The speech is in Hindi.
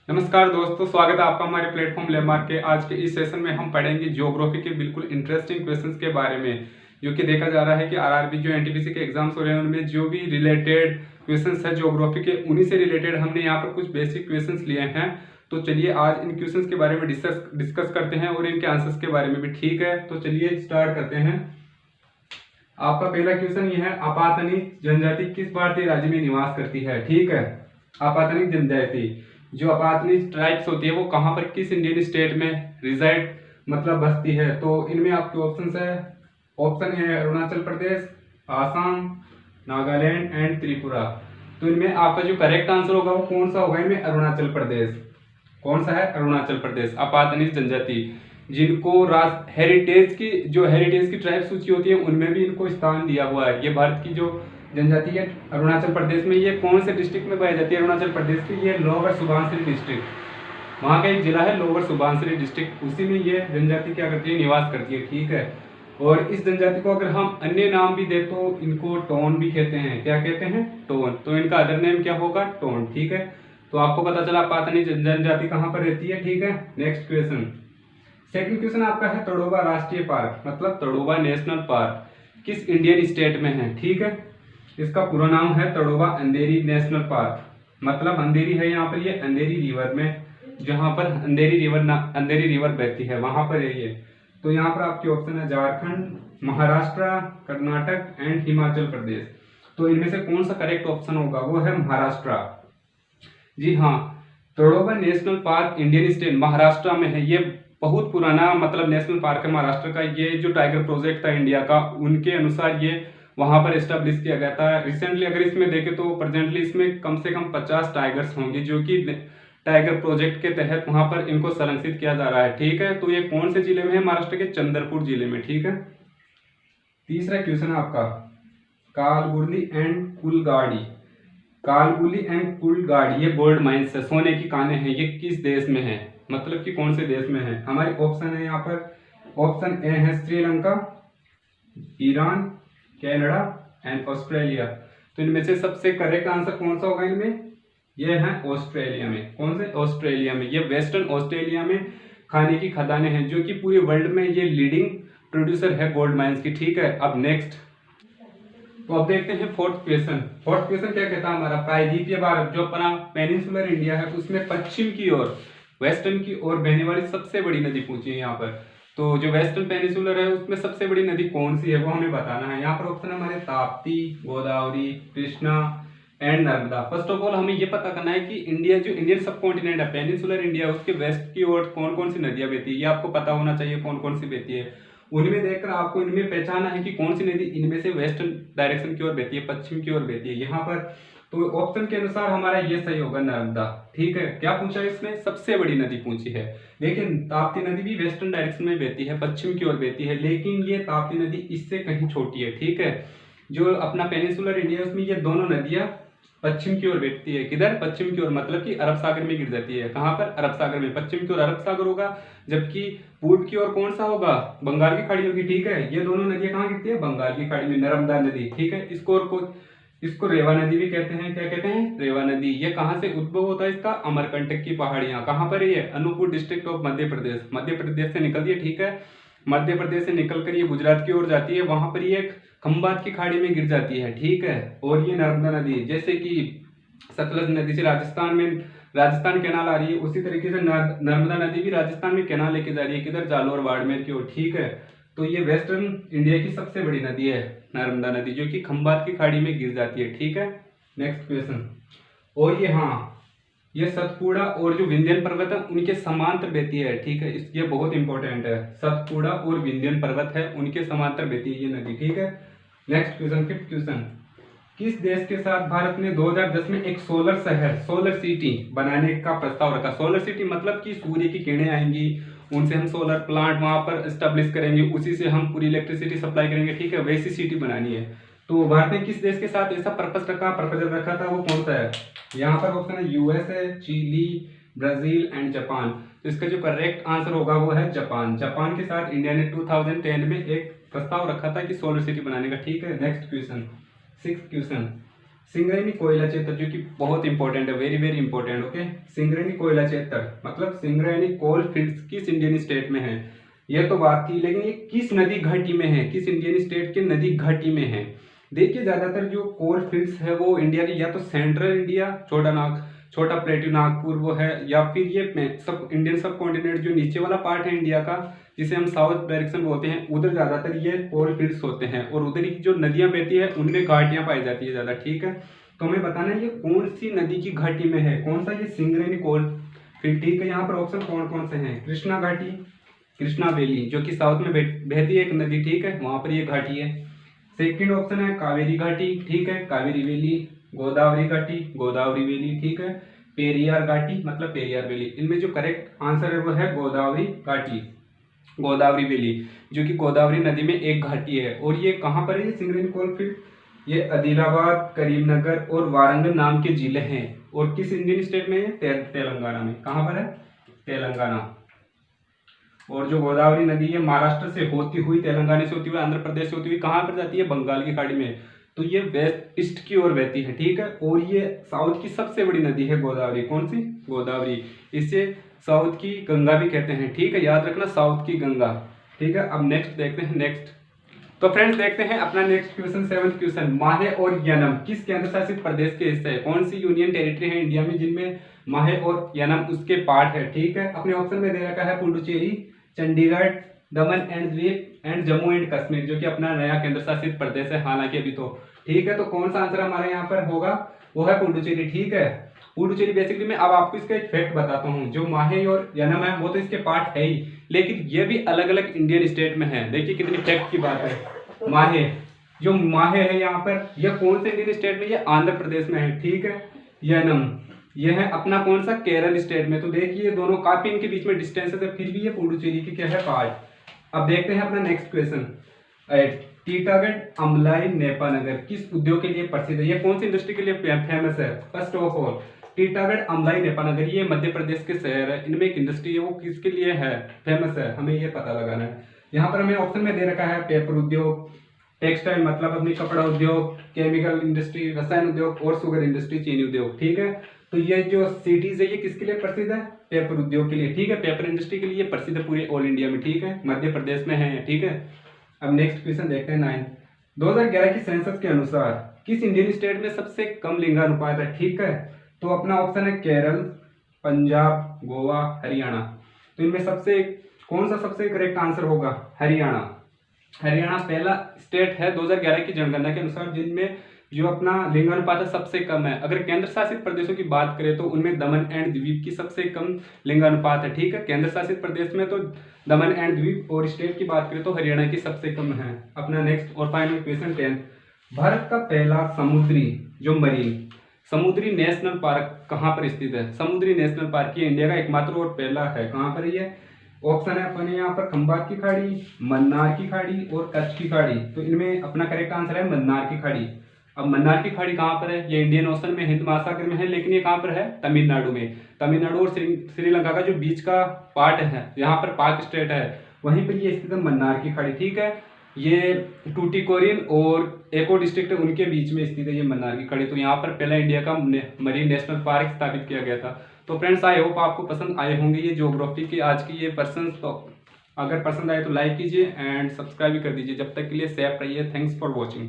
नमस्कार दोस्तों, स्वागत है आपका हमारे प्लेटफॉर्म लेमार्क के। आज के इस सेशन में हम पढ़ेंगे ज्योग्राफी के बिल्कुल इंटरेस्टिंग क्वेश्चंस के बारे में, जो कि देखा जा रहा है कि आरआरबी जो एनटीपीसी के एग्जाम्स हो रहे हैं उनमें जो भी रिलेटेड क्वेश्चंस है ज्योग्राफी के, उन्हीं से रिलेटेड हमने यहाँ पर कुछ बेसिक क्वेश्चंस लिए हैं। तो चलिए आज इन क्वेश्चंस के बारे में डिस्कस करते हैं और इनके आंसर्स के बारे में भी। ठीक है, तो चलिए स्टार्ट करते हैं। आपका पहला क्वेश्चन ये है, आपातनी जनजाति किस भारतीय राज्य में निवास करती है? ठीक है, आपातनी जनजाति जो अपातनी ट्राइब्स होती है वो कहाँ पर, किस इंडियन स्टेट में रिजाइड मतलब बसती है? तो इनमें आपके ऑप्शंस है। ऑप्शन है अरुणाचल प्रदेश, आसाम, नागालैंड एंड त्रिपुरा। तो इनमें आपका जो करेक्ट आंसर होगा वो कौन सा होगा? इनमें अरुणाचल प्रदेश। कौन सा है? अरुणाचल प्रदेश। अपातनी जनजाति जिनको हेरिटेज की ट्राइब सूची होती है उनमें भी इनको स्थान दिया हुआ है। ये भारत की जो जनजाति है अरुणाचल प्रदेश में, ये कौन से डिस्ट्रिक्ट में पाई जाती है? अरुणाचल प्रदेश की ये लोअर सुबनसिरी डिस्ट्रिक्ट, वहाँ का एक जिला है लोअर सुबनसिरी डिस्ट्रिक्ट, उसी में ये जनजाति क्या करती है? निवास करती है। ठीक है, और इस जनजाति को अगर हम अन्य नाम भी दे तो इनको टोन भी कहते हैं। क्या कहते हैं? टोन। तो इनका अदर नेम क्या होगा? टोन। ठीक है, तो आपको पता चला पातनी जनजाति कहाँ पर रहती है। ठीक है, नेक्स्ट क्वेश्चन। सेकंड क्वेश्चन आपका है, तड़ोबा राष्ट्रीय पार्क मतलब तड़ोबा नेशनल पार्क किस इंडियन स्टेट में है? ठीक है, इसका पूरा नाम है तड़ोबा अंधेरी नेशनल पार्क। मतलब अंधेरी है यहाँ पर, ये अंधेरी रिवर में, जहाँ पर अंधेरी रिवर बहती है वहां पर है ये। तो यहाँ पर आपके ऑप्शन है झारखंड, महाराष्ट्र, कर्नाटक एंड हिमाचल प्रदेश। तो इनमें से कौन सा करेक्ट ऑप्शन होगा? वो है महाराष्ट्र। जी हाँ, Tadoba national park Indian state Maharashtra में है। ये बहुत पुराना मतलब नेशनल पार्क है महाराष्ट्र का। ये जो टाइगर प्रोजेक्ट था इंडिया का, उनके अनुसार ये वहां पर एस्टेब्लिश किया गया था। रिसेंटली अगर इसमें देखें तो प्रेजेंटली इसमें कम से कम 50 टाइगर्स होंगे जो कि टाइगर प्रोजेक्ट के तहत वहां पर इनको संरक्षित किया जा रहा है। ठीक है, तो ये कौन से जिले में है? महाराष्ट्र के चंद्रपुर जिले में। ठीक है, तीसरा क्वेश्चन है आपका, कालबुर्ली एंड कुलगाड़ी। कालबुली एंड कुलगाड़ी ये गोल्ड माइंस है, सोने की कानें हैं। ये किस देश में है? मतलब कि कौन से देश में है? हमारे ऑप्शन है यहाँ पर। ऑप्शन ए है Sri Lanka, Iran, Canada and Australia. तो इनमें से सबसे करेक्ट आंसर कौन सा होगा? इनमें ये है ऑस्ट्रेलिया में। कौन से? ऑस्ट्रेलिया में। ये वेस्टर्न ऑस्ट्रेलिया में खाने की खदानें हैं जो कि पूरे वर्ल्ड में ये लीडिंग प्रोड्यूसर है गोल्ड माइंस की। ठीक है, अब नेक्स्ट तो अब देखते हैं फोर्थ क्वेश्चन। फोर्थ क्वेश्चन क्या कहता है हमारा, प्रायद्वीपीय भारत जो अपना पेनिनसुलर इंडिया है उसमें पश्चिम की ओर, वेस्टर्न की ओर बहने वाली सबसे बड़ी नदी पूछी है यहाँ पर। तो जो वेस्टर्न पेनिनसुलर है उसमें सबसे बड़ी नदी कौन सी है वो हमें बताना है। यहाँ पर ऑप्शन है हमारे Tapti, Godavari, Krishna and Narmada. First of all हमें ये पता करना है कि इंडिया जो इंडियन सब कॉन्टिनेंट है पेनिनसुलर इंडिया, उसके वेस्ट की ओर कौन कौन सी नदियां बहती है, ये आपको पता होना चाहिए कौन कौन सी बहती है। उनमें देखकर आपको इनमें पहचाना है कि कौन सी नदी इनमें से वेस्टर्न डायरेक्शन की ओर बहती है, पश्चिम की ओर बहती है यहाँ पर। तो ऑप्शन के अनुसार हमारा ये सही होगा, नर्मदा। ठीक है, क्या पूछा है इसमें? सबसे बड़ी नदी पूछी है। लेकिन ताप्ती नदी भी वेस्टर्न डायरेक्शन में बहती है, पश्चिम की ओर बहती है, लेकिन ये ताप्ती नदी इससे कहीं छोटी है। ठीक है, जो अपना पेनिनसुलर इंडिया उसमें ये दोनों नदियां पश्चिम की ओर बहती है। किधर? पश्चिम की ओर, मतलब कि अरब सागर में गिर जाती है। कहाँ पर? अरब सागर में। पश्चिम की ओर अरब सागर होगा, जबकि पूर्व की ओर कौन सा होगा? बंगाल की खाड़ी होगी। ठीक है, ये दोनों नदियां कहाँ गिरती है? बंगाल की खाड़ी में, नर्मदा नदी। ठीक है, इसको रेवा नदी भी कहते हैं। क्या कहते हैं? रेवा नदी। ये कहाँ से उद्भव होता है इसका? अमरकंटक की पहाड़ियां। कहाँ पर है ये? Anuppur district of Madhya Pradesh. मध्य प्रदेश से निकलती है। ठीक है, मध्य प्रदेश से निकलकर ये गुजरात की ओर जाती है, वहां पर ये खंबात की खाड़ी में गिर जाती है। ठीक है, और ये नर्मदा नदी जैसे कि सतलज नदी से राजस्थान कैनाल आ रही है, उसी तरीके से नर्मदा नदी भी राजस्थान में कैनाल लेके जा रही है। किधर? जालोर बाड़मेर की ओर। ठीक है, तो ये वेस्टर्न इंडिया की सबसे बड़ी नदी है नर्मदा नदी, जो कि खंबात की खाड़ी में गिर जाती है। ठीक है, नेक्स्ट क्वेश्चन। और ये सतपुड़ा और जो विंध्यन पर्वत है उनके समांतर बहती है। ठीक है, ये बहुत इंपॉर्टेंट है। सतपुड़ा और विंध्यन पर्वत है उनके समांतर बहती है ये नदी। ठीक है, नेक्स्ट क्वेश्चन, फिफ्थ क्वेश्चन। किस देश के साथ भारत ने 2010 में एक सोलर सिटी बनाने का प्रस्ताव रखा? सोलर सिटी मतलब कि सूर्य की किरणें आएंगी, उनसे हम सोलर प्लांट वहां पर एस्टेब्लिश करेंगे, उसी से हम पूरी इलेक्ट्रिसिटी सप्लाई करेंगे। ठीक है, वैसी सिटी बनानी है। तो भारत ने किस देश के साथ ऐसा प्रपोजल रखा था, वो कौन सा है? यहाँ पर ऑप्शन है USA, Chile, Brazil and Japan. तो इसका जो करेक्ट आंसर होगा वो है जापान। जापान के साथ इंडिया ने 2010 में एक प्रस्ताव रखा था कि सोलर सिटी बनाने का। ठीक है, next question, sixth question. Singareni कोयला क्षेत्र, जो कि बहुत इंपॉर्टेंट है, very very important. Okay, Singareni कोयला क्षेत्र मतलब सिंगरेनी कोल फील्ड्स किस इंडियन स्टेट में है, ये तो बात थी, लेकिन ये किस नदी घाटी में है, किस इंडियन स्टेट के नदी घाटी में है। देखिए ज्यादातर जो कोल फील्ड्स है वो इंडिया के या तो सेंट्रल इंडिया, छोटा प्लेटू नागपुर वो है, या फिर ये सब इंडियन सब कॉन्टिनेंट जो नीचे वाला पार्ट है इंडिया का, जिसे हम साउथ डायरेक्शन बोलते हैं, उधर ज्यादातर ये कोल फील्ड्स होते हैं, और उधर की जो नदियां बहती है उनमें घाटियां पाई जाती है ज्यादा। ठीक है, तो हमें बताना है ये कौन सी नदी की घाटी में है, कौन सा ये सिंगरेनी कोल फील्ड। ठीक है, यहाँ पर ऑप्शन कौन कौन से हैं, कृष्णा घाटी, कृष्णा वैली जो कि साउथ में बहती है एक नदी, ठीक है, वहां पर ये घाटी है। सेकंड ऑप्शन है कावेरी घाटी, ठीक है, कावेरी वैली, गोदावरी घाटी, गोदावरी वैली, ठीक है, पेरियार घाटी मतलब पेरियार वैली। इनमें जो करेक्ट आंसर है वो है गोदावरी घाटी, गोदावरी वैली, जो कि गोदावरी नदी में एक घाटी है। और ये कहाँ पर है ये सिंगरेनी कोल फील्ड, ये आदिलाबाद, करीमनगर और वारंगल नाम के जिले हैं। और किस इंडियन स्टेट में है, तेलंगाना में। कहाँ पर है, तेलंगाना। और जो गोदावरी नदी है महाराष्ट्र से होती हुई, तेलंगाना से होती हुई, आंध्र प्रदेश से होती हुई कहाँ पर जाती है, बंगाल की खाड़ी में। तो ये वेस्ट ईस्ट की ओर बहती है, ठीक है। और ये साउथ की सबसे बड़ी नदी है गोदावरी, कौन सी, गोदावरी। इसे साउथ की गंगा भी कहते हैं, ठीक है, याद रखना, साउथ की गंगा। ठीक है, अब नेक्स्ट देखते हैं, नेक्स्ट। तो फ्रेंड्स देखते हैं अपना नेक्स्ट क्वेश्चन, 7th क्वेश्चन। माहे और यनम किस केंद्र शासित प्रदेश के हिस्से है, कौन सी यूनियन टेरिटरी है इंडिया में जिनमें माहे और यनम उसके पार्ट है। ठीक है, अपने ऑप्शन में दे रखा है पुडुचेरी, चंडीगढ़, दमन एंड द्वीप एंड जम्मू एंड कश्मीर, जो कि अपना नया केंद्र शासित प्रदेश है हालांकि अभी तो। ठीक है, तो कौन सा आंसर हमारे यहाँ पर होगा, वो है पुडुचेरी। ठीक है, पुडुचेरी बेसिकली मैं अब आपको इसका एक फैक्ट बताता हूँ, जो माहे और यनम है वो तो इसके पार्ट है ही, लेकिन ये भी अलग अलग इंडियन स्टेट में है। देखिए कितनी फैक्ट की बात है। माहे, जो माहे है यहाँ पर, यह कौन से इंडियन स्टेट में, ये आंध्र प्रदेश में है। ठीक है, यनम यह है अपना कौन सा, केरल स्टेट में। तो देखिए दोनों काफी इनके बीच में डिस्टेंसेस है, फिर भी ये पुडुचेरी की क्या है, पार्ट। अब देखते हैं अपना नेक्स्ट क्वेश्चन। टीटागढ़ अमलाई नेपानगर किस उद्योग के लिए प्रसिद्ध है, ये कौन सी इंडस्ट्री के लिए फेमस है। First of all Titagarh Amlai Nepanagar ये मध्य प्रदेश के शहर है, इनमें एक इंडस्ट्री है, वो किसके लिए है, फेमस है, हमें ये पता लगाना है। यहाँ पर हमें ऑप्शन में दे रखा है पेपर उद्योग, टेक्सटाइल मतलब अपनी कपड़ा उद्योग, केमिकल इंडस्ट्री, रसायन उद्योग और शुगर इंडस्ट्री, चीनी उद्योग। ठीक है, तो ये जो सिटीज है ये किसके लिए प्रसिद्ध है, पेपर उद्योग के लिए। ठीक है, पेपर इंडस्ट्री के लिए प्रसिद्ध है पूरे ऑल इंडिया में। ठीक है, मध्य प्रदेश में है। ठीक है, अब नेक्स्ट क्वेश्चन देखते हैं 9। 2011 की सेंसस के अनुसार किस इंडियन स्टेट में सबसे कम लिंगानुपात है। ठीक है, तो अपना ऑप्शन है केरल, पंजाब, गोवा, हरियाणा। तो इनमें सबसे कौन सा सबसे करेक्ट आंसर होगा, हरियाणा। हरियाणा पहला स्टेट है 2011 की जनगणना के अनुसार जिनमें जो अपना लिंगानुपात है सबसे कम है। अगर केंद्र शासित प्रदेशों की बात करें तो उनमें दमन एंड द्वीप की सबसे कम लिंगानुपात है। ठीक है, केंद्र शासित प्रदेश में तो दमन एंड द्वीप, और स्टेट की बात करें तो हरियाणा की सबसे कम है। अपना नेक्स्ट और फाइनल क्वेश्चन 10। भारत का पहला समुद्री जो मरीन समुद्री नेशनल पार्क कहाँ पर स्थित है। समुद्री नेशनल पार्क ये इंडिया का एकमात्र और पहला है। कहाँ पर ये ऑप्शन है अपने यहाँ पर, खंबात की खाड़ी, मन्नार की खाड़ी और कच्छ की खाड़ी। तो इनमें अपना करेक्ट आंसर है मन्नार की खाड़ी। अब मन्नार की खाड़ी कहाँ पर है, ये इंडियन ओशन में, हिंद महासागर में है, लेकिन ये कहाँ पर है, तमिलनाडु में। तमिलनाडु और श्रीलंका का जो बीच का पार्ट है, यहाँ पर पाक स्टेट है, वहीं पर ये स्थित है मन्नार की खाड़ी। ठीक है, ये टूटीकोरिन और एको डिस्ट्रिक्ट उनके बीच में स्थित है ये मन्नार की खाड़ी। तो यहाँ पर पहला इंडिया का मरीन नेशनल पार्क स्थापित किया गया था। तो फ्रेंड्स आई होप आपको पसंद आए होंगे ये ज्योग्राफी के आज की ये पर्सन। तो अगर पसंद आए तो लाइक कीजिए एंड सब्सक्राइब भी कर दीजिए। जब तक के लिए सेफ रहिए। Thanks for watching.